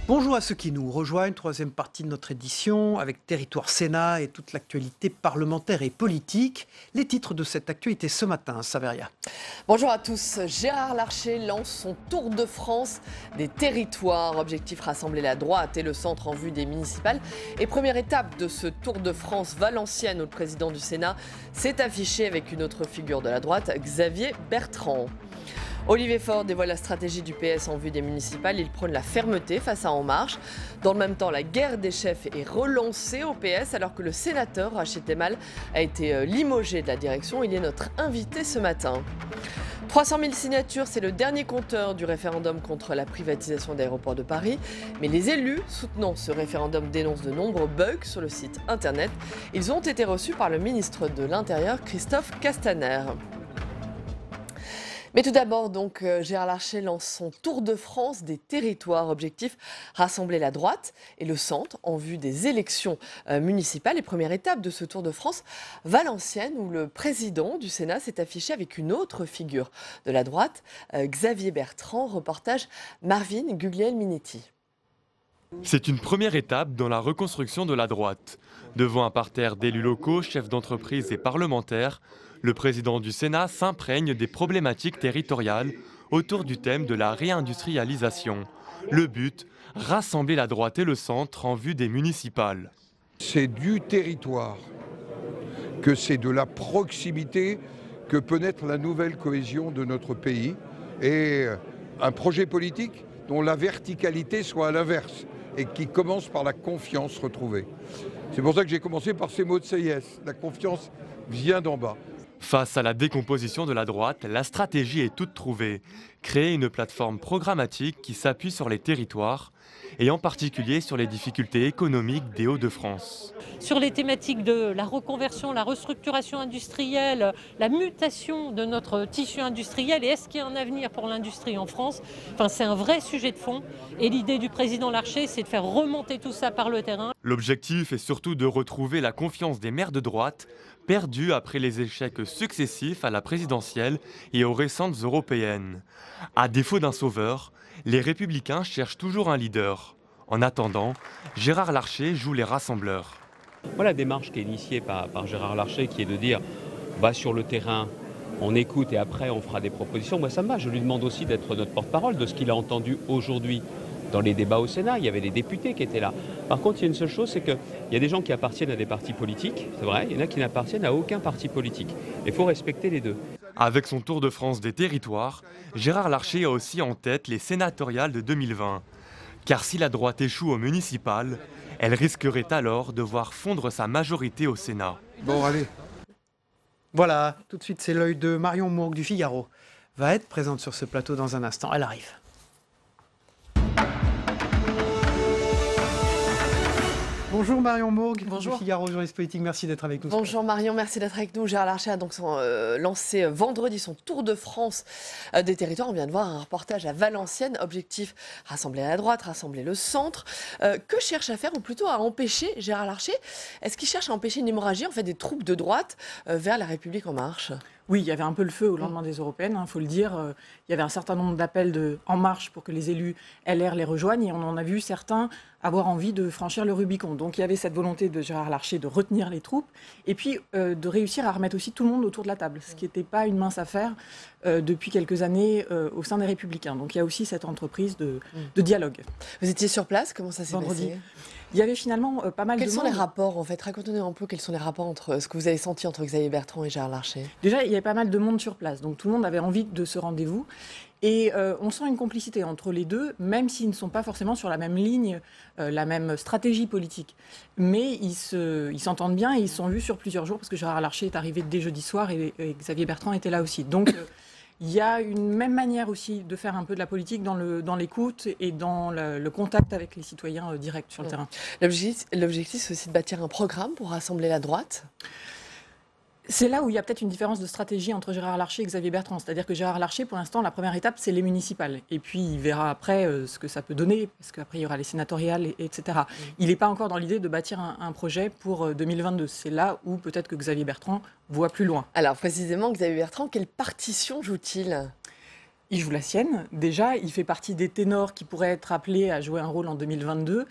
Bonjour à ceux qui nous rejoignent, troisième partie de notre édition avec Territoire Sénat et toute l'actualité parlementaire et politique. Les titres de cette actualité ce matin, Saveria. Bonjour à tous. Gérard Larcher lance son tour de France des territoires. Objectif rassembler la droite et le centre en vue des municipales. Et première étape de ce tour de France Valenciennes où le président du Sénat s'est affiché avec une autre figure de la droite, Xavier Bertrand. Olivier Faure dévoile la stratégie du PS en vue des municipales. Il prône la fermeté face à En Marche. Dans le même temps, la guerre des chefs est relancée au PS alors que le sénateur Rachid Temal a été limogé de la direction. Il est notre invité ce matin. 300 000 signatures, c'est le dernier compteur du référendum contre la privatisation d'Aéroports de Paris. Mais les élus soutenant ce référendum dénoncent de nombreux bugs sur le site internet. Ils ont été reçus par le ministre de l'Intérieur, Christophe Castaner. Mais tout d'abord, donc, Gérard Larcher lance son tour de France des territoires. Objectif, rassembler la droite et le centre en vue des élections municipales. Et première étape de ce tour de France, Valenciennes, où le président du Sénat s'est affiché avec une autre figure de la droite, Xavier Bertrand. Reportage Marvin Guglielminetti. C'est une première étape dans la reconstruction de la droite. Devant un parterre d'élus locaux, chefs d'entreprise et parlementaires, le président du Sénat s'imprègne des problématiques territoriales autour du thème de la réindustrialisation. Le but, rassembler la droite et le centre en vue des municipales. C'est du territoire, que c'est de la proximité que peut naître la nouvelle cohésion de notre pays et un projet politique dont la verticalité soit à l'inverse et qui commence par la confiance retrouvée. C'est pour ça que j'ai commencé par ces mots de Sieyès. La confiance vient d'en bas. Face à la décomposition de la droite, la stratégie est toute trouvée. Créer une plateforme programmatique qui s'appuie sur les territoires et en particulier sur les difficultés économiques des Hauts-de-France. Sur les thématiques de la reconversion, la restructuration industrielle, la mutation de notre tissu industriel et est-ce qu'il y a un avenir pour l'industrie en France ? C'est un vrai sujet de fond et l'idée du président Larcher, c'est de faire remonter tout ça par le terrain. L'objectif est surtout de retrouver la confiance des maires de droite, perdus après les échecs successifs à la présidentielle et aux récentes européennes. À défaut d'un sauveur, les Républicains cherchent toujours un leader. En attendant, Gérard Larcher joue les rassembleurs. Voilà la démarche qui est initiée par Gérard Larcher, qui est de dire sur le terrain, on écoute et après on fera des propositions. Moi ça me va, je lui demande aussi d'être notre porte-parole de ce qu'il a entendu aujourd'hui dans les débats au Sénat. Il y avait des députés qui étaient là. Par contre, il y a une seule chose, c'est qu'il y a des gens qui appartiennent à des partis politiques, c'est vrai, il y en a qui n'appartiennent à aucun parti politique. Il faut respecter les deux. Avec son tour de France des territoires, Gérard Larcher a aussi en tête les sénatoriales de 2020. Car si la droite échoue aux municipales, elle risquerait alors de voir fondre sa majorité au Sénat. Bon, allez. Voilà, tout de suite, c'est l'œil de Marion Mourgue du Figaro. Va être présente sur ce plateau dans un instant. Elle arrive. Bonjour Marion Mourgue, Bonjour. du Figaro, journaliste politique, merci d'être avec nous. Bonjour Marion, merci d'être avec nous. Gérard Larcher a donc lancé vendredi son tour de France des territoires. On vient de voir un reportage à Valenciennes. Objectif, rassembler la droite, rassembler le centre. Que cherche à faire, ou plutôt à empêcher Gérard Larcher? Est-ce qu'il cherche à empêcher une hémorragie des troupes de droite vers la République en marche? Oui, il y avait un peu le feu au lendemain des européennes, il faut le dire. Il y avait un certain nombre d'appels de En Marche pour que les élus LR les rejoignent et on en a vu certains avoir envie de franchir le Rubicon. Donc il y avait cette volonté de Gérard Larcher de retenir les troupes et puis de réussir à remettre aussi tout le monde autour de la table, ce qui n'était pas une mince affaire depuis quelques années au sein des Républicains. Donc il y a aussi cette entreprise de dialogue. Vous étiez sur place, comment ça s'est Vendredi. passé? Il y avait finalement pas mal de monde. Quels sont les rapports en fait? Racontez-nous un peu quels sont les rapports entre ce que vous avez senti entre Xavier Bertrand et Gérard Larcher. Déjà, il y avait pas mal de monde sur place, donc tout le monde avait envie de ce rendez-vous. Et on sent une complicité entre les deux, même s'ils ne sont pas forcément sur la même ligne, la même stratégie politique. Mais ils s'entendent bien et ils se sont vus sur plusieurs jours, parce que Gérard Larcher est arrivé dès jeudi soir et Xavier Bertrand était là aussi. Donc il y a une même manière aussi de faire un peu de la politique dans l'écoute et dans le contact avec les citoyens directs sur le terrain. L'objectif, c'est aussi de bâtir un programme pour rassembler la droite. C'est là où il y a peut-être une différence de stratégie entre Gérard Larcher et Xavier Bertrand. C'est-à-dire que Gérard Larcher, pour l'instant, la première étape, c'est les municipales. Et puis, il verra après ce que ça peut donner, parce qu'après, il y aura les sénatoriales, etc. Il n'est pas encore dans l'idée de bâtir un projet pour 2022. C'est là où peut-être que Xavier Bertrand voit plus loin. Alors, précisément, Xavier Bertrand, quelle partition joue-t-il ? Il joue la sienne. Déjà, il fait partie des ténors qui pourraient être appelés à jouer un rôle en 2022.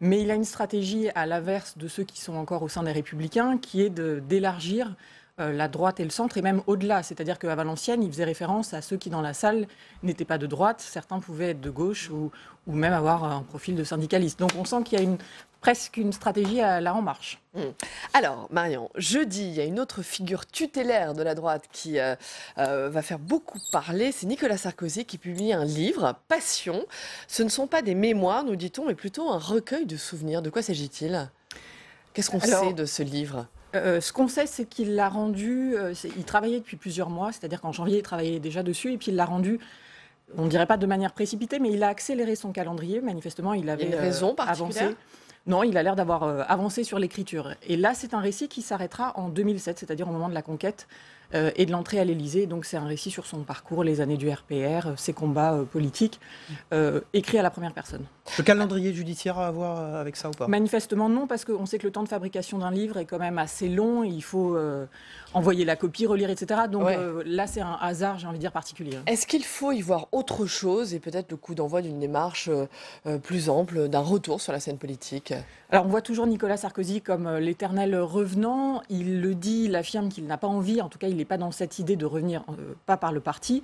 Mais il a une stratégie à l'inverse de ceux qui sont encore au sein des Républicains, qui est d'élargir la droite et le centre, et même au-delà. C'est-à-dire qu'à Valenciennes, il faisait référence à ceux qui, dans la salle, n'étaient pas de droite. Certains pouvaient être de gauche ou même avoir un profil de syndicaliste. Donc on sent qu'il y a presque une stratégie à la En Marche. Alors, Marion, jeudi, il y a une autre figure tutélaire de la droite qui va faire beaucoup parler. C'est Nicolas Sarkozy qui publie un livre, Passion. Ce ne sont pas des mémoires, nous dit-on, mais plutôt un recueil de souvenirs. De quoi s'agit-il? Qu'est-ce qu'on sait de ce livre? Ce qu'on sait, c'est qu'il l'a rendu... il travaillait depuis plusieurs mois, c'est-à-dire qu'en janvier, il travaillait déjà dessus, et puis il l'a rendu... On ne dirait pas de manière précipitée, mais il a accéléré son calendrier. Manifestement, il avait une raison particulière avancé. Non, il a l'air d'avoir avancé sur l'écriture. Et là, c'est un récit qui s'arrêtera en 2007, c'est-à-dire au moment de la conquête et de l'entrée à l'Élysée. Donc c'est un récit sur son parcours, les années du RPR, ses combats politiques, écrit à la première personne. Le calendrier judiciaire à avoir avec ça ou pas? Manifestement non, parce qu'on sait que le temps de fabrication d'un livre est quand même assez long. Il faut envoyer la copie, relire, etc. Donc là, c'est un hasard, j'ai envie de dire, particulier. Est-ce qu'il faut y voir autre chose et peut-être le coup d'envoi d'une démarche plus ample, d'un retour sur la scène politique? Alors on voit toujours Nicolas Sarkozy comme l'éternel revenant. Il le dit, il affirme qu'il n'a pas envie, en tout cas il n'est pas dans cette idée de revenir, pas par le parti.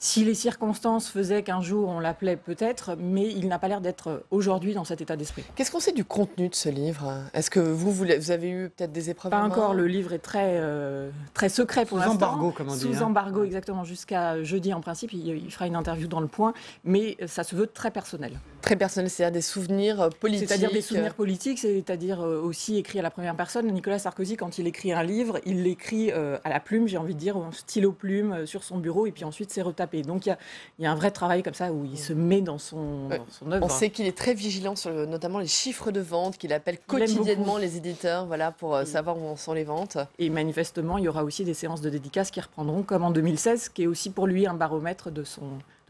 Si les circonstances faisaient qu'un jour on l'appelait peut-être, mais il n'a pas l'air d'être aujourd'hui dans cet état d'esprit. Qu'est-ce qu'on sait du contenu de ce livre? Est-ce que vous avez eu peut-être des épreuves? Pas encore, le livre est très secret pour l'instant. Sous embargo, comme on dit. Sous embargo, exactement, jusqu'à jeudi en principe. Il fera une interview dans Le Point, mais ça se veut très personnel. Très personnel, c'est-à-dire des souvenirs politiques. C'est-à-dire des souvenirs politiques, c'est-à-dire aussi écrit à la première personne. Nicolas Sarkozy, quand il écrit un livre, il l'écrit à la plume, j'ai envie de dire, en stylo plume, sur son bureau, et puis ensuite c'est retapé. Donc il y a un vrai travail comme ça où il se met dans son œuvre. On sait qu'il est très vigilant sur notamment les chiffres de vente, qu'il appelle quotidiennement les éditeurs, voilà, pour savoir où en sont les ventes. Et manifestement, il y aura aussi des séances de dédicaces qui reprendront comme en 2016, qui est aussi pour lui un baromètre de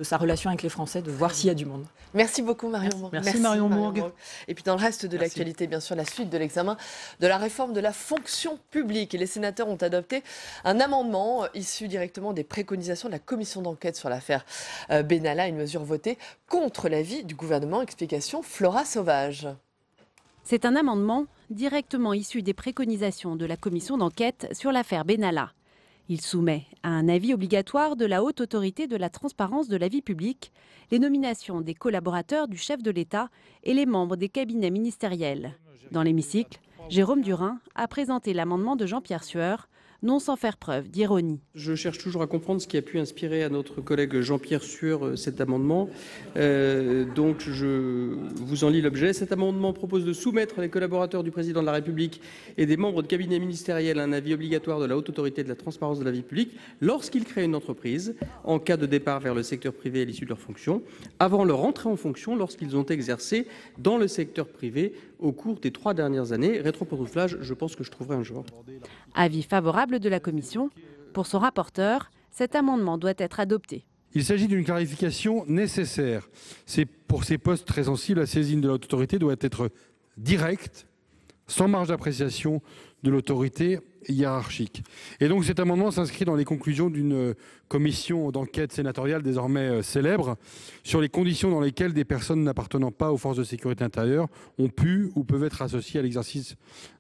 sa relation avec les Français, de voir s'il y a du monde. Merci beaucoup Marion Mourgue. Merci Marion Mourgue. Et puis dans le reste de l'actualité, bien sûr, la suite de l'examen de la réforme de la fonction publique. Et les sénateurs ont adopté un amendement issu directement des préconisations de la commission d'enquête sur l'affaire Benalla, une mesure votée contre l'avis du gouvernement. Explication Flora Sauvage. C'est un amendement directement issu des préconisations de la commission d'enquête sur l'affaire Benalla. Il soumet à un avis obligatoire de la Haute Autorité de la transparence de la vie publique les nominations des collaborateurs du chef de l'État et les membres des cabinets ministériels. Dans l'hémicycle, Jérôme Durain a présenté l'amendement de Jean-Pierre Sueur, non sans faire preuve d'ironie. Je cherche toujours à comprendre ce qui a pu inspirer à notre collègue Jean-Pierre Sueur cet amendement. Donc je vous en lis l'objet. Cet amendement propose de soumettre les collaborateurs du président de la République et des membres de cabinet ministériel à un avis obligatoire de la Haute Autorité de la transparence de la vie publique lorsqu'ils créent une entreprise, en cas de départ vers le secteur privé à l'issue de leur fonction, avant leur entrée en fonction lorsqu'ils ont exercé dans le secteur privé au cours des 3 dernières années. Rétroporouflage, je pense que je trouverai un jour. Avis favorable de la Commission. Pour son rapporteur, cet amendement doit être adopté. Il s'agit d'une clarification nécessaire. C'est pour ces postes très sensibles, la saisine de la Haute Autorité doit être directe, sans marge d'appréciation de l'autorité hiérarchique. Et donc cet amendement s'inscrit dans les conclusions d'une commission d'enquête sénatoriale désormais célèbre sur les conditions dans lesquelles des personnes n'appartenant pas aux forces de sécurité intérieure ont pu ou peuvent être associées à l'exercice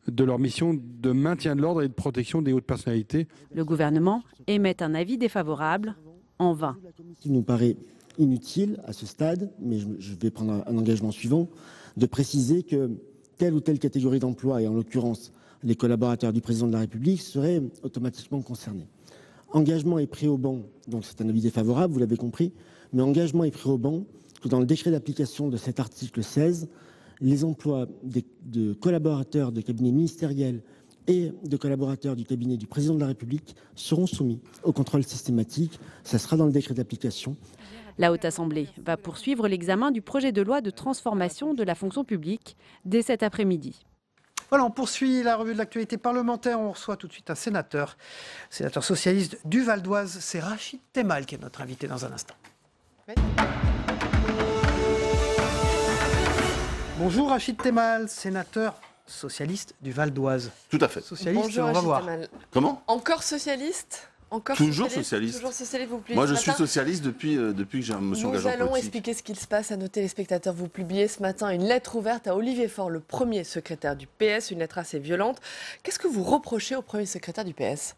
de leur mission de maintien de l'ordre et de protection des hautes personnalités. Le gouvernement émet un avis défavorable, en vain. Il nous paraît inutile à ce stade, mais je vais prendre un engagement suivant, de préciser que telle ou telle catégorie d'emploi, et en l'occurrence les collaborateurs du président de la République, seraient automatiquement concernés. Engagement est pris au banc, donc c'est un avis défavorable, vous l'avez compris, mais engagement est pris au banc que dans le décret d'application de cet article 16, les emplois de collaborateurs de cabinet ministériel et de collaborateurs du cabinet du président de la République seront soumis au contrôle systématique. Ça sera dans le décret d'application. La Haute Assemblée va poursuivre l'examen du projet de loi de transformation de la fonction publique dès cet après-midi. Voilà, on poursuit la revue de l'actualité parlementaire. On reçoit tout de suite un sénateur socialiste du Val d'Oise. C'est Rachid Temal qui est notre invité dans un instant. Oui. Bonjour Rachid Temal, sénateur socialiste du Val d'Oise. Tout à fait. Socialiste, bonjour, on va voir. Temal. Comment ? Encore socialiste ? Encore Toujours socialiste. socialiste. Toujours socialiste, vous publiez Moi, ce je suis matin. socialiste depuis que je me suis engagé en Nous allons politique. expliquer ce qu'il se passe à nos téléspectateurs. Vous publiez ce matin une lettre ouverte à Olivier Faure, le premier secrétaire du PS, une lettre assez violente. Qu'est-ce que vous reprochez au premier secrétaire du PS?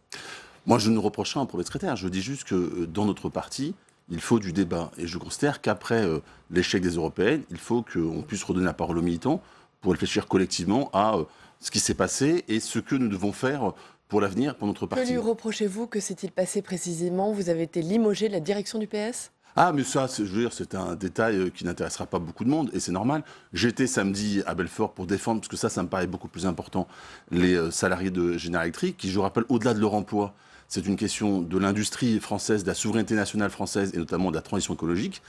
Moi, je ne reproche rien au premier secrétaire. Je dis juste que dans notre parti, il faut du débat. Et je considère qu'après l'échec des européennes, il faut qu'on puisse redonner la parole aux militants pour réfléchir collectivement à ce qui s'est passé et ce que nous devons faire pour l'avenir, pour notre Que parti. lui reprochez-vous? Que s'est-il passé précisément? Vous avez été limogé de la direction du PS? Ah, mais ça, je veux dire, c'est un détail qui n'intéressera pas beaucoup de monde, et c'est normal. J'étais samedi à Belfort pour défendre, parce que ça me paraît beaucoup plus important, les salariés de General Electric, qui, je rappelle, au-delà de leur emploi, c'est une question de l'industrie française, de la souveraineté nationale française, et notamment de la transition écologique.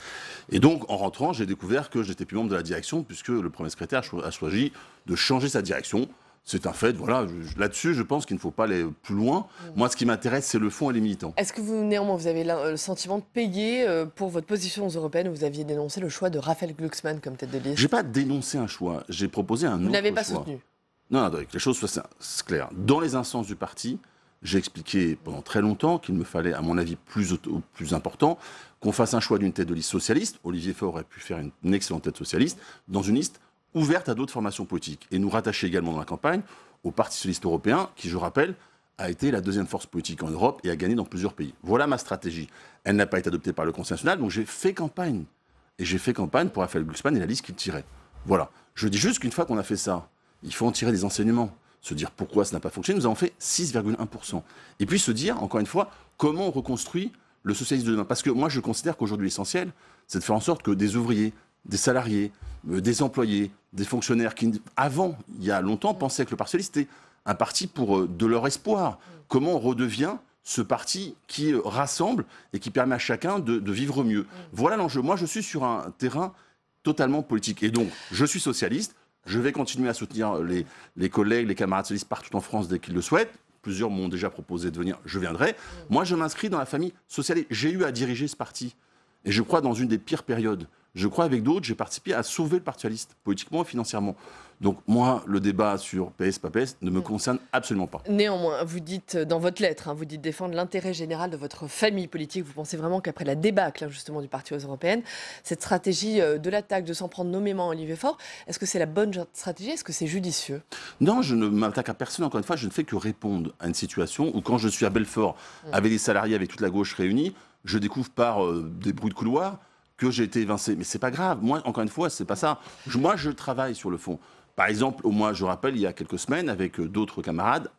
Et donc, en rentrant, j'ai découvert que je n'étais plus membre de la direction, puisque le premier secrétaire a choisi de changer sa direction. C'est un fait, voilà. Là-dessus, je pense qu'il ne faut pas aller plus loin. Moi, ce qui m'intéresse, c'est le fond et les militants. Est-ce que vous, néanmoins, vous avez le sentiment de payer pour votre position aux européennes où vous aviez dénoncé le choix de Raphaël Glucksmann comme tête de liste? Je n'ai pas dénoncé un choix, j'ai proposé un autre choix. Vous ne l'avez pas soutenu? Non, que les choses soient claires. Dans les instances du parti, j'ai expliqué pendant très longtemps qu'il me fallait, à mon avis, plus important, qu'on fasse un choix d'une tête de liste socialiste. Olivier Faure aurait pu faire une excellente tête socialiste, dans une liste ouverte à d'autres formations politiques. Et nous rattacher également dans la campagne au Parti socialiste européen, qui, je rappelle, a été la deuxième force politique en Europe et a gagné dans plusieurs pays. Voilà ma stratégie. Elle n'a pas été adoptée par le Conseil national, donc j'ai fait campagne. Et j'ai fait campagne pour Raphaël Glucksmann et la liste qu'il tirait. Voilà. Je dis juste qu'une fois qu'on a fait ça, il faut en tirer des enseignements. Se dire pourquoi ça n'a pas fonctionné. Nous avons fait 6,1%. Et puis se dire, encore une fois, comment on reconstruit le socialisme de demain. Parce que moi, je considère qu'aujourd'hui, l'essentiel, c'est de faire en sorte que des ouvriers, des salariés, des employés, des fonctionnaires qui, avant, il y a longtemps, pensaient que le Parti socialiste était un parti pour de leur espoir. Comment on redevient ce parti qui rassemble et qui permet à chacun de vivre mieux. Voilà l'enjeu. Moi, je suis sur un terrain totalement politique. Et donc, je suis socialiste. Je vais continuer à soutenir les collègues, les camarades socialistes partout en France dès qu'ils le souhaitent. Plusieurs m'ont déjà proposé de venir, je viendrai. Moi, je m'inscris dans la famille socialiste. J'ai eu à diriger ce parti. Et je crois dans une des pires périodes. Je crois avec d'autres, j'ai participé à sauver le Parti socialiste, politiquement et financièrement. Donc moi, le débat sur PS, pas PS, ne me concerne absolument pas. Néanmoins, vous dites dans votre lettre, vous dites défendre l'intérêt général de votre famille politique. Vous pensez vraiment qu'après la débâcle justement du Parti aux européennes, cette stratégie de l'attaque, de s'en prendre nommément à Olivier Faure, est-ce que c'est la bonne stratégie? Est-ce que c'est judicieux? Non, je ne m'attaque à personne. Encore une fois, je ne fais que répondre à une situation où quand je suis à Belfort avec des salariés, avec toute la gauche réunie, je découvre par des bruits de couloir que j'ai été évincé. Mais c'est pas grave. Moi, encore une fois, c'est pas ça. Moi, je travaille sur le fond. Par exemple, moi, je rappelle, il y a quelques semaines, avec d'autres camarades,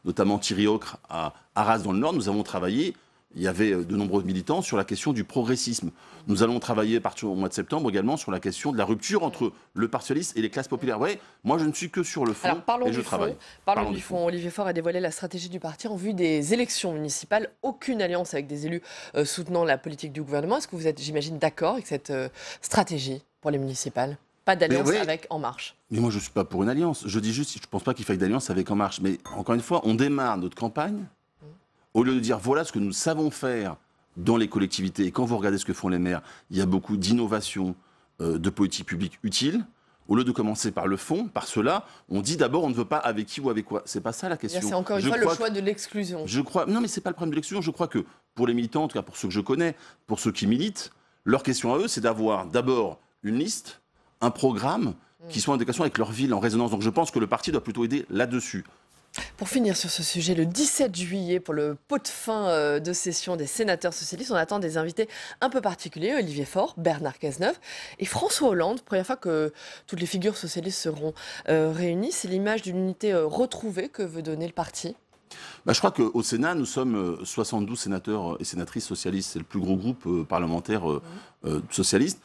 notamment Thierry Ocre, à Arras dans le Nord, nous avons travaillé. Il y avait de nombreux militants sur la question du progressisme. Nous allons travailler à partir du mois de septembre également sur la question de la rupture entre le Parti socialiste et les classes populaires. Vous voyez, moi, je ne suis que sur le fond. Alors, parlons et je travaille. Parlons du fond. Olivier Faure a dévoilé la stratégie du parti en vue des élections municipales. Aucune alliance avec des élus soutenant la politique du gouvernement. Est-ce que vous êtes, j'imagine, d'accord avec cette stratégie pour les municipales? Pas d'alliance avec En Marche. Mais moi, je ne suis pas pour une alliance. Je dis juste, je ne pense pas qu'il faille d'alliance avec En Marche. Mais encore une fois, on démarre notre campagne. Au lieu de dire voilà ce que nous savons faire dans les collectivités, et quand vous regardez ce que font les maires, il y a beaucoup d'innovations, de politiques publiques utiles. Au lieu de commencer par le fond, par cela, on dit d'abord on ne veut pas avec qui ou avec quoi. C'est pas ça la question. C'est encore une fois le choix de l'exclusion. Non, mais c'est pas le problème de l'exclusion. Je crois que pour les militants, en tout cas pour ceux que je connais, pour ceux qui militent, leur question à eux, c'est d'avoir d'abord une liste, un programme qui soit en adéquation avec leur ville, en résonance. Donc je pense que le parti doit plutôt aider là-dessus. Pour finir sur ce sujet, le 17 juillet, pour le pot de fin de session des sénateurs socialistes, on attend des invités un peu particuliers, Olivier Faure, Bernard Cazeneuve et François Hollande. Première fois que toutes les figures socialistes seront réunies. C'est l'image d'une unité retrouvée que veut donner le parti. Je crois qu'au Sénat, nous sommes 72 sénateurs et sénatrices socialistes. C'est le plus gros groupe parlementaire socialiste.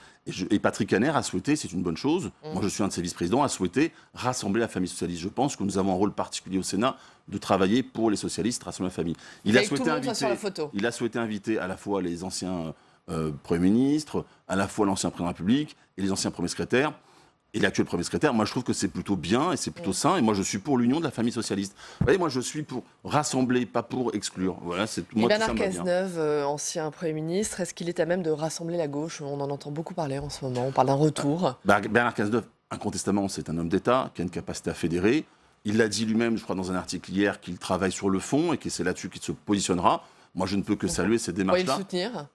Et Patrick Kanner a souhaité, c'est une bonne chose, moi je suis un de ses vice-présidents, a souhaité rassembler la famille socialiste. Je pense que nous avons un rôle particulier au Sénat de travailler pour les socialistes, rassembler la famille. Il a souhaité inviter à la fois les anciens premiers ministres, à la fois l'ancien président de la République et les anciens premiers secrétaires. Et l'actuel premier secrétaire, moi je trouve que c'est plutôt bien et c'est plutôt sain. Et moi je suis pour l'union de la famille socialiste. Vous voyez, moi je suis pour rassembler, pas pour exclure. Voilà, c'est moi. Bernard Cazeneuve, ancien Premier ministre, est-ce qu'il est à même de rassembler la gauche? On en entend beaucoup parler en ce moment. On parle d'un retour. Bernard Cazeneuve, incontestablement, c'est un homme d'État qui a une capacité à fédérer. Il l'a dit lui-même, je crois, dans un article hier, qu'il travaille sur le fond et que c'est là-dessus qu'il se positionnera. Moi, je ne peux que saluer ces démarches-là. Vous pouvez le soutenir?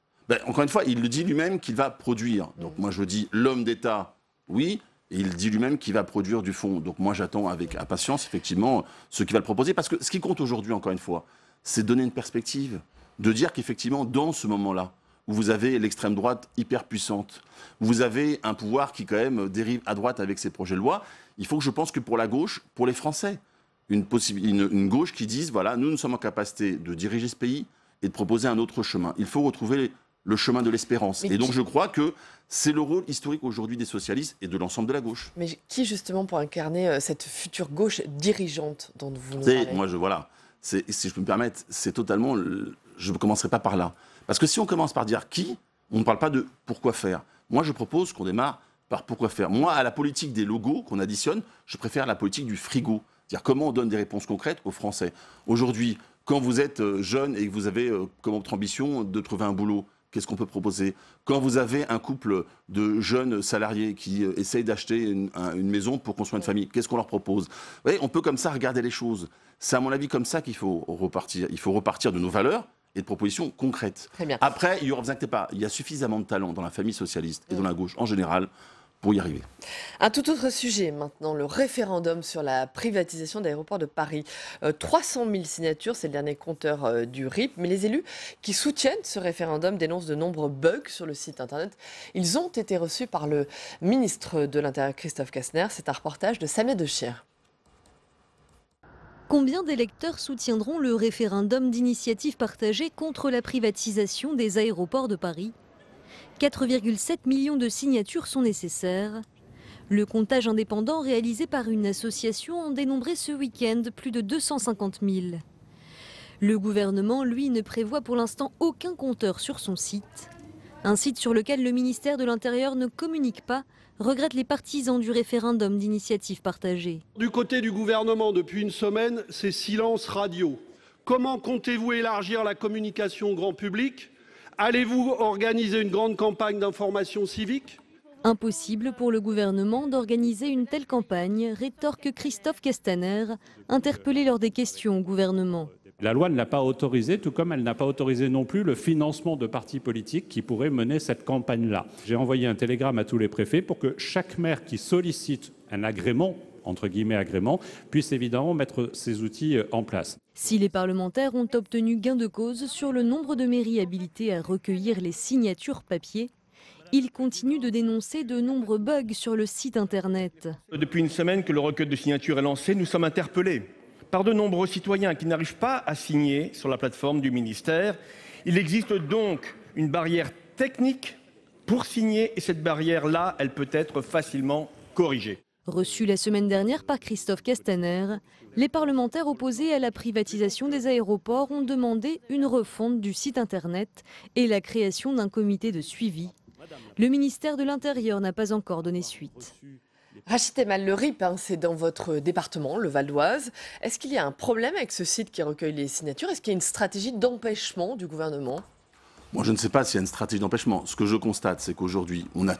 Encore une fois, il le dit lui-même qu'il va produire. Donc moi, je dis l'homme d'État, oui, et il dit lui-même qu'il va produire du fond. Donc moi, j'attends avec impatience, effectivement, ce qu'il va le proposer. Parce que ce qui compte aujourd'hui, encore une fois, c'est donner une perspective, de dire qu'effectivement, dans ce moment-là, où vous avez l'extrême droite hyper puissante, où vous avez un pouvoir qui, quand même, dérive à droite avec ses projets de loi, il faut que je pense que pour la gauche, pour les Français, une gauche qui dise, voilà, nous sommes en capacité de diriger ce pays et de proposer un autre chemin. Il faut retrouver le chemin de l'espérance. Et donc je crois que c'est le rôle historique aujourd'hui des socialistes et de l'ensemble de la gauche. Mais qui justement pour incarner cette future gauche dirigeante dont vous nous parlez? Moi, si je peux me permettre, c'est totalement... Je ne commencerai pas par là. Parce que si on commence par dire qui, on ne parle pas de pourquoi faire. Moi, je propose qu'on démarre par pourquoi faire. Moi, à la politique des logos qu'on additionne, je préfère la politique du frigo. C'est-à-dire comment on donne des réponses concrètes aux Français. Aujourd'hui, quand vous êtes jeune et que vous avez comme autre ambition de trouver un boulot, qu'est-ce qu'on peut proposer? Quand vous avez un couple de jeunes salariés qui essayent d'acheter une maison pour construire une famille, qu'est-ce qu'on leur propose? Vous voyez, on peut comme ça regarder les choses. C'est à mon avis comme ça qu'il faut repartir. Il faut repartir de nos valeurs et de propositions concrètes. Très bien. Après, il y a suffisamment de talent dans la famille socialiste et dans la gauche en général pour y arriver. Un tout autre sujet maintenant, le référendum sur la privatisation d'aéroports de Paris. 300 000 signatures, c'est le dernier compteur du RIP, mais les élus qui soutiennent ce référendum dénoncent de nombreux bugs sur le site internet. Ils ont été reçus par le ministre de l'Intérieur Christophe Castaner. C'est un reportage de Samia Dechier. Combien d'électeurs soutiendront le référendum d'initiative partagée contre la privatisation des aéroports de Paris ? 4,7 millions de signatures sont nécessaires. Le comptage indépendant réalisé par une association en dénombrait ce week-end plus de 250 000. Le gouvernement, lui, ne prévoit pour l'instant aucun compteur sur son site. Un site sur lequel le ministère de l'Intérieur ne communique pas, regrettent les partisans du référendum d'initiative partagée. Du côté du gouvernement, depuis une semaine, c'est silence radio. Comment comptez-vous élargir la communication au grand public ? Allez-vous organiser une grande campagne d'information civique ? Impossible pour le gouvernement d'organiser une telle campagne, rétorque Christophe Castaner, interpellé lors des questions au gouvernement. La loi ne l'a pas autorisé, tout comme elle n'a pas autorisé non plus le financement de partis politiques qui pourraient mener cette campagne-là. J'ai envoyé un télégramme à tous les préfets pour que chaque maire qui sollicite un agrément, entre guillemets agrément, puisse évidemment mettre ces outils en place. Si les parlementaires ont obtenu gain de cause sur le nombre de mairies habilitées à recueillir les signatures papier, ils continuent de dénoncer de nombreux bugs sur le site internet. Depuis une semaine que le recueil de signatures est lancé, nous sommes interpellés par de nombreux citoyens qui n'arrivent pas à signer sur la plateforme du ministère. Il existe donc une barrière technique pour signer et cette barrière-là, elle peut être facilement corrigée. Reçu la semaine dernière par Christophe Castaner, les parlementaires opposés à la privatisation des aéroports ont demandé une refonte du site internet et la création d'un comité de suivi. Le ministère de l'Intérieur n'a pas encore donné suite. Rachid Temal, le RIP, c'est dans votre département, le Val d'Oise. Est-ce qu'il y a un problème avec ce site qui recueille les signatures? Est-ce qu'il y a une stratégie d'empêchement du gouvernement? Moi, je ne sais pas s'il y a une stratégie d'empêchement. Ce que je constate, c'est qu'aujourd'hui, on est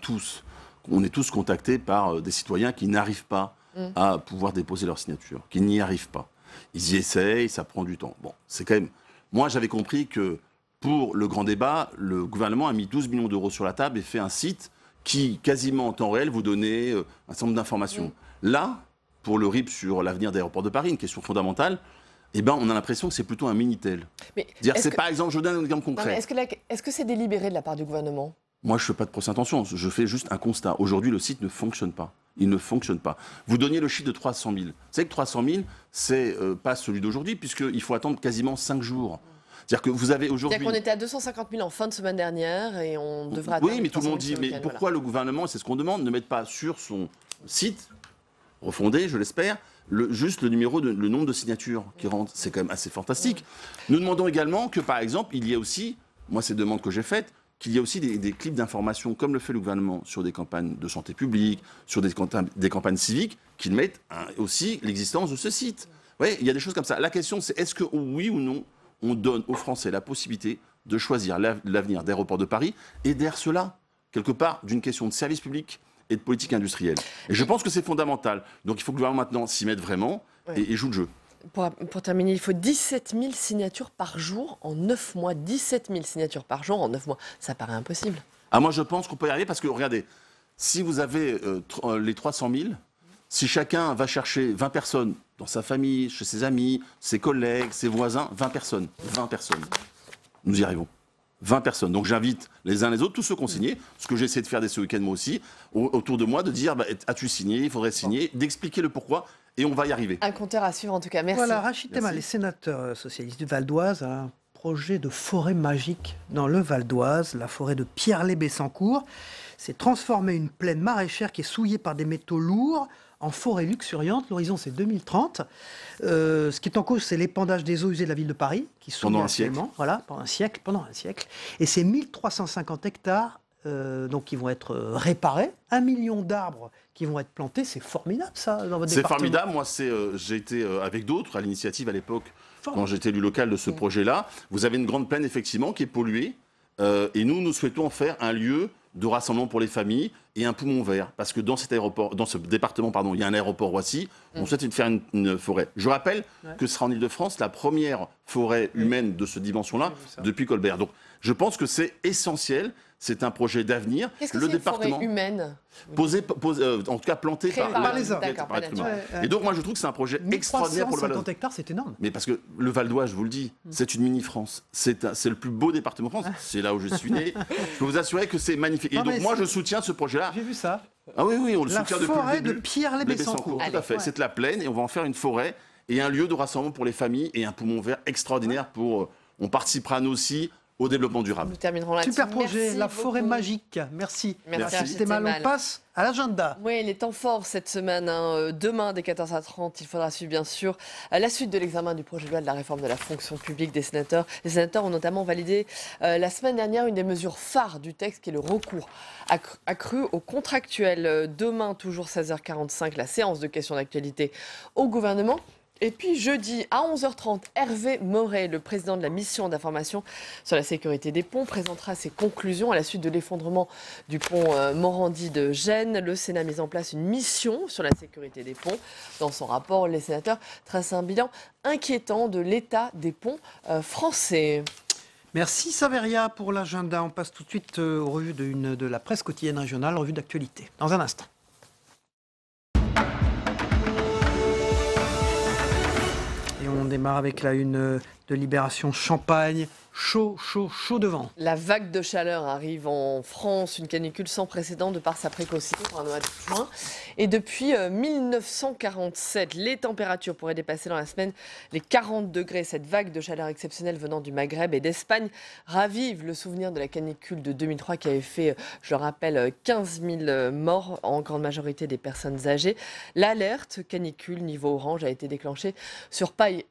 tous contactés par des citoyens qui n'arrivent pas à pouvoir déposer leur signature, qui n'y arrivent pas. Ils y essayent, ça prend du temps. Bon, c'est quand même... Moi, j'avais compris que pour le grand débat, le gouvernement a mis 12 millions d'euros sur la table et fait un site qui, quasiment en temps réel, vous donnait un certain nombre d'informations. Là, pour le RIP sur l'avenir d'Aéroports de Paris, une question fondamentale, eh ben, on a l'impression que c'est plutôt un Minitel. Par exemple, je vous donne un exemple concret. Est-ce que c'est délibéré de la part du gouvernement? Moi, je ne fais pas de procès intention, je fais juste un constat. Aujourd'hui, le site ne fonctionne pas. Il ne fonctionne pas. Vous donniez le chiffre de 300 000. Vous savez que 300 000, c'est pas celui d'aujourd'hui, puisqu'il faut attendre quasiment 5 jours. C'est-à-dire que vous avez aujourd'hui... C'est-à-dire qu'on était à 250 000 en fin de semaine dernière et on devrait attendre... Oui, mais tout le monde dit, mais pourquoi le gouvernement, c'est ce qu'on demande, ne mette pas sur son site, refondé, je l'espère, juste le nombre de signatures qui rentrent. C'est quand même assez fantastique. Nous demandons également que, par exemple, il y ait aussi, moi c'est une demande que j'ai faite, qu'il y ait aussi des clips d'information, comme le fait le gouvernement, sur des campagnes de santé publique, sur des campagnes civiques, qu'ils mettent aussi l'existence de ce site. Oui, il y a des choses comme ça. La question, c'est est-ce que, oui ou non, on donne aux Français la possibilité de choisir l'avenir d'Aéroports de Paris et derrière cela, quelque part, d'une question de service public et de politique industrielle. Et je pense que c'est fondamental. Donc il faut que le gouvernement maintenant s'y mette vraiment et joue le jeu. Pour terminer, il faut 17 000 signatures par jour en 9 mois. 17 000 signatures par jour en 9 mois. Ça paraît impossible. Ah, moi, je pense qu'on peut y arriver parce que, regardez, si vous avez les 300 000, si chacun va chercher 20 personnes dans sa famille, chez ses amis, ses collègues, ses voisins, 20 personnes. Nous y arrivons. 20 personnes. Donc j'invite les uns les autres, tous ceux qui ont signé, ce que j'ai essayé de faire dès ce week-end moi aussi, autour de moi, de dire as-tu signé, il faudrait signer, d'expliquer le pourquoi, et on va y arriver. Un compteur à suivre en tout cas, merci. Voilà, Rachid Temal, les sénateurs socialistes du Val d'Oise, un projet de forêt magique dans le Val d'Oise, la forêt de Pierre-les-Bessancourt. C'est transformer une plaine maraîchère qui est souillée par des métaux lourds en forêt luxuriante. L'horizon, c'est 2030. Ce qui est en cause, c'est l'épandage des eaux usées de la ville de Paris, qui sont pendant un siècle. Voilà, pendant un siècle. Et c'est 1350 hectares donc, qui vont être réparés, 1 million d'arbres qui vont être plantés. C'est formidable, ça, dans votre département. C'est formidable. Moi, j'ai été avec d'autres à l'initiative à l'époque, quand j'étais élu local de ce projet-là. Vous avez une grande plaine, effectivement, qui est polluée. Et nous souhaitons faire un lieu de rassemblement pour les familles et un poumon vert. Parce que dans ce département, il y a un aéroport Roissy. On souhaite faire une forêt. Je rappelle que ce sera en Ile-de-France la première forêt humaine de cette dimension-là depuis Colbert. Donc, je pense que c'est essentiel. C'est un projet d'avenir. Qu'est-ce que c'est une forêt humaine ? En tout cas plantée par les hommes. Et donc, moi, je trouve que c'est un projet extraordinaire pour le Val d'Oise. 50 hectares, c'est énorme. Mais parce que le Val d'Oise, je vous le dis, c'est une mini-France. C'est le plus beau département de France. C'est là où je suis né. Je peux vous assurer que c'est magnifique. Et donc, moi, je soutiens ce projet-là. J'ai vu ça. Ah oui, on le soutient depuis le début. La forêt de Pierre-les-Bessancourt. Tout à fait. C'est la plaine et on va en faire une forêt et un lieu de rassemblement pour les familles et un poumon vert extraordinaire pour... On participera, nous aussi, au développement durable. Nous terminerons là-dessus. Super projet, Merci la beaucoup. forêt magique. Merci. Merci. On passe à l'agenda. Oui, les temps forts cette semaine. Demain, dès 14h30, il faudra suivre, bien sûr, la suite de l'examen du projet de loi de la réforme de la fonction publique des sénateurs. Les sénateurs ont notamment validé la semaine dernière une des mesures phares du texte, qui est le recours accru aux contractuels. Demain, toujours 16h45, la séance de questions d'actualité au gouvernement. Et puis jeudi à 11h30, Hervé Moret, le président de la mission d'information sur la sécurité des ponts, présentera ses conclusions à la suite de l'effondrement du pont Morandi de Gênes. Le Sénat a mis en place une mission sur la sécurité des ponts. Dans son rapport, les sénateurs tracent un bilan inquiétant de l'état des ponts français. Merci Saveria pour l'agenda. On passe tout de suite aux revues de la presse quotidienne régionale, revue d'actualité. Dans un instant. Et on démarre avec la une de Libération Champagne. Chaud devant. La vague de chaleur arrive en France, une canicule sans précédent de par sa précocité pour un mois de juin. Et depuis 1947, les températures pourraient dépasser dans la semaine les 40 degrés. Cette vague de chaleur exceptionnelle venant du Maghreb et d'Espagne ravive le souvenir de la canicule de 2003 qui avait fait, je le rappelle, 15 000 morts, en grande majorité des personnes âgées. L'alerte canicule niveau orange a été déclenchée sur Paris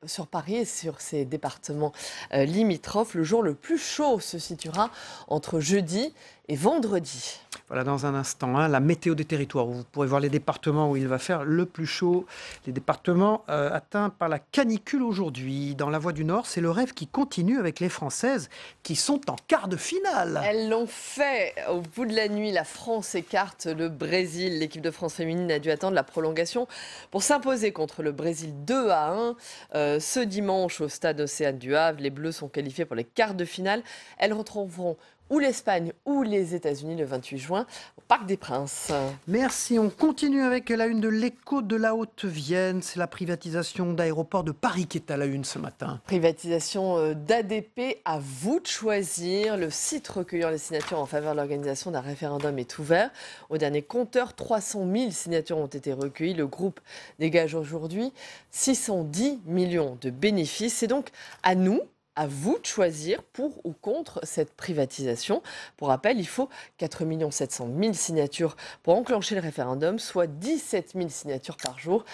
et sur ses départements limitrophes. Le jour le plus chaud se situera entre jeudi et vendredi. Voilà, dans un instant, la météo des territoires, où vous pourrez voir les départements où il va faire le plus chaud. Les départements atteints par la canicule aujourd'hui. Dans la Voie du Nord, c'est le rêve qui continue avec les Françaises qui sont en quart de finale. Elles l'ont fait. Au bout de la nuit, la France écarte le Brésil. L'équipe de France féminine a dû attendre la prolongation pour s'imposer contre le Brésil 2-1. Ce dimanche, au stade Océane du Havre, les Bleus sont qualifiés pour les quarts de finale. Elles retrouveront ou l'Espagne ou les États-Unis le 28 juin au Parc des Princes. Merci. On continue avec la une de l'Écho de la Haute-Vienne. C'est la privatisation d'Aéroports de Paris qui est à la une ce matin. Privatisation d'ADP, à vous de choisir. Le site recueillant les signatures en faveur de l'organisation d'un référendum est ouvert. Au dernier compteur, 300 000 signatures ont été recueillies. Le groupe dégage aujourd'hui 610 millions de bénéfices. C'est donc à vous de choisir pour ou contre cette privatisation. Pour rappel, il faut 4 700 000 signatures pour enclencher le référendum, soit 17 000 signatures par jour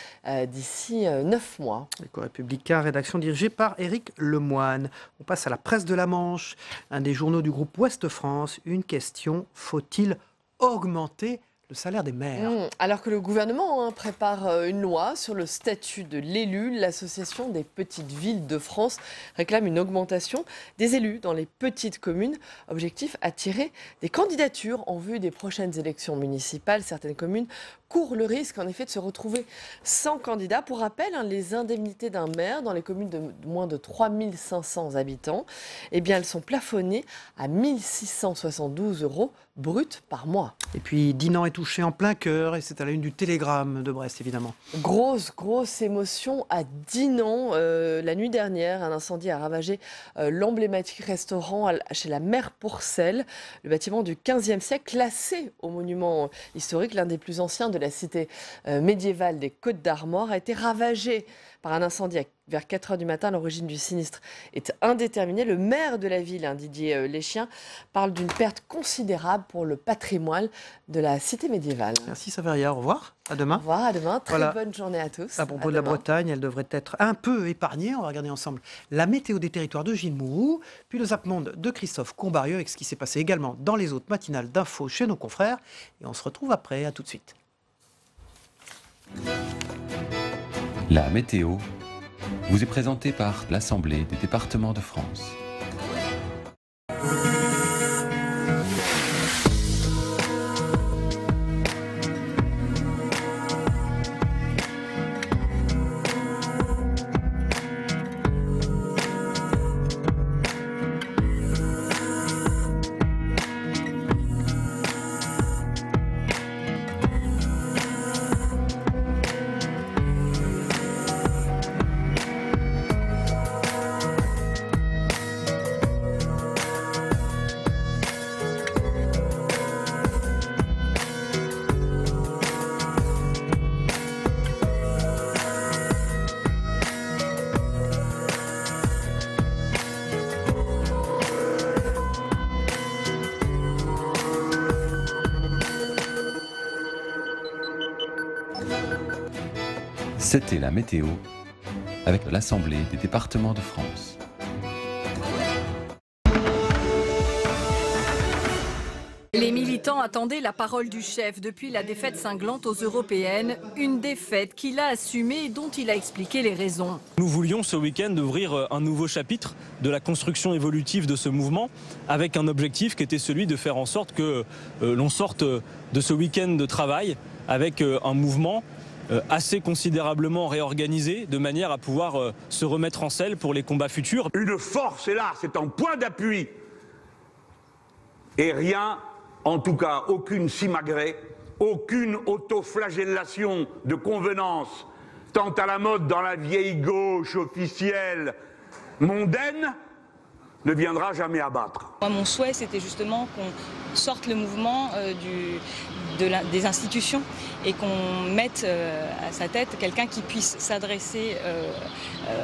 d'ici 9 mois. Éco-Républicain, rédaction dirigée par Éric Lemoine. On passe à la presse de la Manche, un des journaux du groupe Ouest France. Une question, faut-il augmenter le salaire des maires? Alors que le gouvernement prépare une loi sur le statut de l'élu, l'Association des petites villes de France réclame une augmentation des élus dans les petites communes. Objectif, attirer des candidatures en vue des prochaines élections municipales. Certaines communes court le risque en effet de se retrouver sans candidat. Pour rappel, les indemnités d'un maire dans les communes de moins de 3500 habitants, eh bien, elles sont plafonnées à 1672 € brut par mois. Et puis Dinan est touché en plein cœur et c'est à la une du Télégramme de Brest évidemment. Grosse émotion à Dinan. La nuit dernière, un incendie a ravagé l'emblématique restaurant chez la Mère Pourcel. Le bâtiment du 15e siècle, classé au monument historique, l'un des plus anciens de la cité médiévale des Côtes d'Armor, a été ravagé par un incendie vers 4 h du matin. L'origine du sinistre est indéterminée. Le maire de la ville, Didier Léchien, parle d'une perte considérable pour le patrimoine de la cité médiévale. Merci Saveria, au revoir, à demain. Au revoir, à demain. Très bonne journée à tous. À propos de la Bretagne, elle devrait être un peu épargnée. On va regarder ensemble la météo des territoires de Gilles Mourou, puis le Zap Monde de Christophe Combarieux avec ce qui s'est passé également dans les autres matinales d'infos chez nos confrères. Et on se retrouve après, à tout de suite. La météo vous est présentée par l'Assemblée des départements de France. C'était la météo avec l'Assemblée des départements de France. Les militants attendaient la parole du chef depuis la défaite cinglante aux européennes, une défaite qu'il a assumée et dont il a expliqué les raisons. Nous voulions ce week-end ouvrir un nouveau chapitre de la construction évolutive de ce mouvement avec un objectif qui était celui de faire en sorte que l'on sorte de ce week-end de travail avec un mouvement assez considérablement réorganisé de manière à pouvoir se remettre en selle pour les combats futurs. Une force est là, c'est un point d'appui. Et rien, en tout cas aucune simagrée, aucune autoflagellation de convenance, tant à la mode dans la vieille gauche officielle mondaine, ne viendra jamais abattre. Moi, mon souhait, c'était justement qu'on sorte le mouvement des institutions et qu'on mette à sa tête quelqu'un qui puisse s'adresser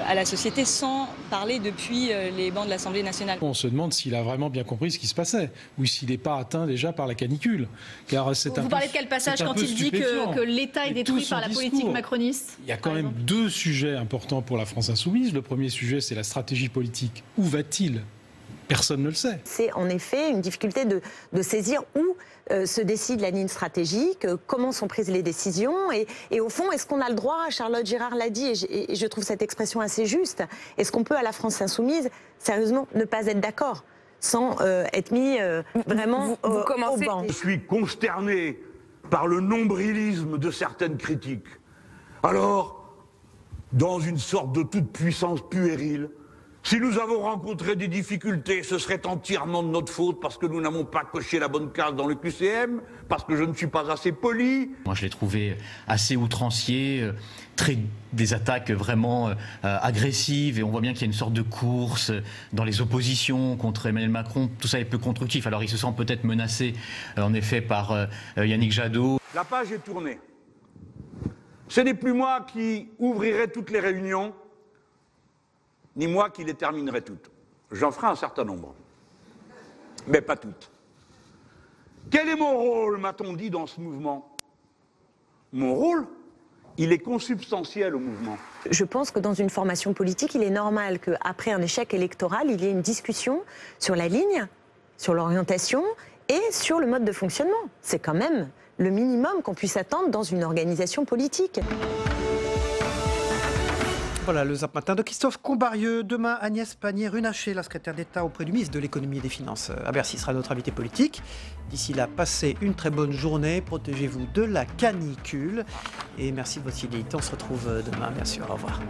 à la société sans parler depuis les bancs de l'Assemblée nationale. On se demande s'il a vraiment bien compris ce qui se passait ou s'il n'est pas atteint déjà par la canicule. Car vous parlez de quel passage quand il dit que l'État est détruit par la politique macroniste? Il y a quand même deux sujets importants pour la France insoumise. Le premier sujet, c'est la stratégie politique. Où va-t-il ? Personne ne le sait. C'est en effet une difficulté de saisir où se décide la ligne stratégique, comment sont prises les décisions et au fond, est-ce qu'on a le droit, Charlotte Girard l'a dit et je trouve cette expression assez juste, est-ce qu'on peut à la France insoumise, sérieusement, ne pas être d'accord sans être mis vraiment au banc? Je suis consterné par le nombrilisme de certaines critiques. Alors, dans une sorte de toute-puissance puérile, si nous avons rencontré des difficultés, ce serait entièrement de notre faute parce que nous n'avons pas coché la bonne case dans le QCM, parce que je ne suis pas assez poli. Moi, je l'ai trouvé assez outrancier, des attaques vraiment agressives, et on voit bien qu'il y a une sorte de course dans les oppositions contre Emmanuel Macron. Tout ça est peu constructif. Alors, il se sent peut-être menacé, en effet, par Yannick Jadot. La page est tournée. Ce n'est plus moi qui ouvrirai toutes les réunions, ni moi qui les terminerai toutes. J'en ferai un certain nombre, mais pas toutes. Quel est mon rôle, m'a-t-on dit, dans ce mouvement? Mon rôle, il est consubstantiel au mouvement. Je pense que dans une formation politique, il est normal qu'après un échec électoral, il y ait une discussion sur la ligne, sur l'orientation et sur le mode de fonctionnement. C'est quand même le minimum qu'on puisse attendre dans une organisation politique. Voilà le Zap Matin de Christophe Combarieux. Demain, Agnès Pannier-Runacher, la secrétaire d'État auprès du ministre de l'économie et des Finances à Bercy, sera notre invité politique. D'ici là, passez une très bonne journée, protégez-vous de la canicule et merci de votre fidélité. On se retrouve demain, bien sûr. Au revoir.